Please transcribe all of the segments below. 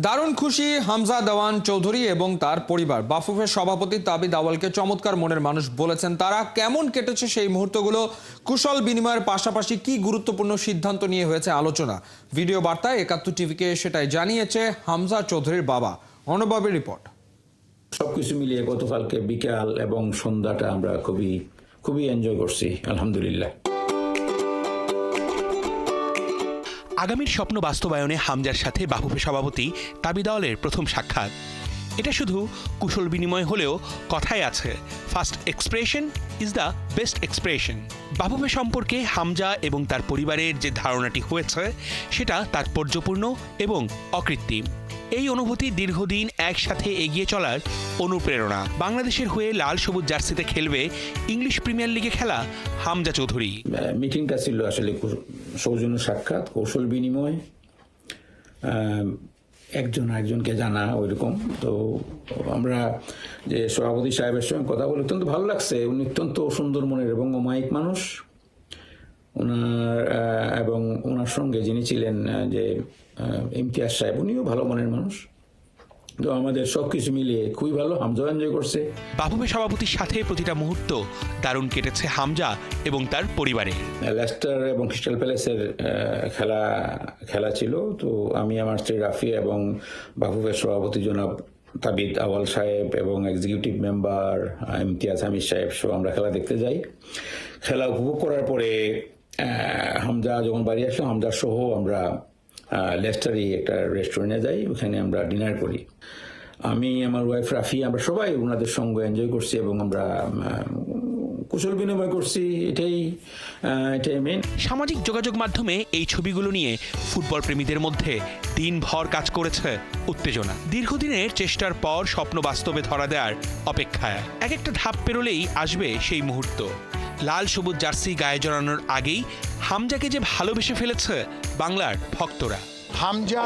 দারুণ খুশি হামজা দেওয়ান চৌধুরী এবং তার পরিবার। বাফুফের সভাপতি তাবিদ আওয়ালকে চমৎকার মনের মানুষ বলেছেন তারা। কেমন কেটেছে সেই মুহূর্তগুলো, কুশল বিনিময়ের পাশাপাশি কি গুরুত্বপূর্ণ সিদ্ধান্ত নিয়ে হয়েছে আলোচনা, ভিডিও বার্তায় ৭১ টিভিকে সেটাই জানিয়েছে হামজা চৌধুরীর বাবা। অনুবাবের রিপোর্ট। সবকিছু মিলিয়ে গতকালকে বিকাল এবং সন্ধ্যাটা আমরা খুবই এনজয় করছি, আলহামদুলিল্লাহ। আগামীর স্বপ্ন বাস্তবায়নে হামজার সাথে বাফুফে সভাপতি তাবিদ আওয়ালের প্রথম সাক্ষাৎ। এটা শুধু কুশল বিনিময় হলেও কথায় আছে, first expression is the best expression. Bafufe সম্পর্কে হামজা এবং তার পরিবারের যে ধারণাটি হয়েছে সেটা তাৎপর্যপূর্ণ এবং অকৃত্রিম। এই অনুভূতি দীর্ঘদিন একসাথে এগিয়ে চলার অনুপ্রেরণা। বাংলাদেশের হয়ে লাল সবুজ জার্সিতে খেলবে ইংলিশ প্রিমিয়ার লিগে খেলা হামজা চৌধুরী। মিটিংটা ছিল আসলে সৌজন্য সাক্ষাৎ, কৌশল বিনিময়, একজন আরেকজনকে জানা, ওইরকম। তো আমরা যে সভাপতি সাহেবের সঙ্গে কথা বলে অত্যন্ত ভালো লাগছে। উনি অত্যন্ত সুন্দর মনের এবং অমায়িক মানুষ। এবং ওনার সঙ্গে যিনি ছিলেন যে ইমতিয়াজ সাহেব, উনিও ভালো মনের মানুষ। তো আমাদের সবকিছু মিলিয়ে খুবই ভালো, হামজা এনজয় করছে। বাফুফে সভাপতির সাথে প্রতিটা মুহূর্ত দারুণ কেটেছে হামজা এবং তার পরিবারে। লেস্টার এবং ক্রিস্টাল প্যালেসের খেলা ছিল। তো আমি, আমার স্ত্রী রাফি এবং বাফুফের সভাপতি জনাব তাবিদ আওয়াল সাহেব এবং এক্সিকিউটিভ মেম্বার ইমতিয়াজ হামিদ সাহেব সহ আমরা খেলা দেখতে যাই। খেলা উপভোগ করার পরে হামজা যখন বাড়ি আসলো, হামজা সহ আমরা লেস্টারই একটা রেস্টুরেন্টে যাই, ওখানে আমরা ডিনার করি। আমি, আমার ওয়াইফ রাফি, আমরা সবাই ওনাদের সঙ্গে এনজয় করছি এবং আমরা কুশল বিনিময় করছি। এটাই মেন। সামাজিক যোগাযোগ মাধ্যমে এই ছবিগুলো নিয়ে ফুটবল প্রেমীদের মধ্যে দিনভর কাজ করেছে উত্তেজনা। দীর্ঘদিনের চেষ্টার পর স্বপ্ন বাস্তবে ধরা দেওয়ার অপেক্ষায়। এক একটা ধাপ পেরোলেই আসবে সেই মুহূর্ত। লাল সবুজ জার্সি গায়ে জড়ানোর আগেই হামজাকে যে ভালোবেসে ফেলেছে বাংলার ভক্তরা। হামজা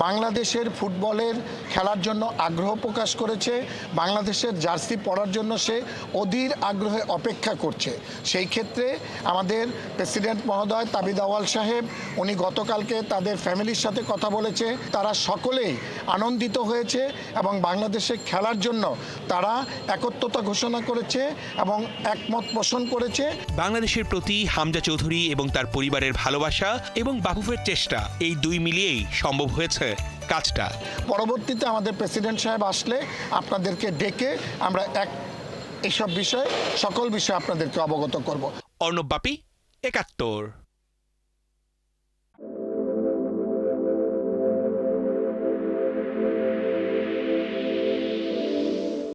বাংলাদেশের ফুটবলের খেলার জন্য আগ্রহ প্রকাশ করেছে, বাংলাদেশের জার্সি পরার জন্য সে অধীর আগ্রহে অপেক্ষা করছে। সেই ক্ষেত্রে আমাদের প্রেসিডেন্ট মহোদয় তাবিদ আওয়াল সাহেব, উনি গতকালকে তাদের ফ্যামিলির সাথে কথা বলেছে। তারা সকলেই আনন্দিত হয়েছে এবং বাংলাদেশে খেলার জন্য তারা একত্রতা ঘোষণা করেছে এবং একমত পোষণ করেছে। বাংলাদেশের প্রতি হামজা চৌধুরী এবং তার পরিবারের ভালোবাসা এবং বাফুফের চেষ্টা, এই দুই মিলিয়েই সম্ভব হয়েছে কাজটা। পরবর্তীতে আমাদের প্রেসিডেন্ট সাহেব আসলে আপনাদেরকে ডেকে আমরা এসব বিষয়ে সকল বিষয়ে আপনাদেরকে অবগত করব। অর্ণব বাপি, ৭১।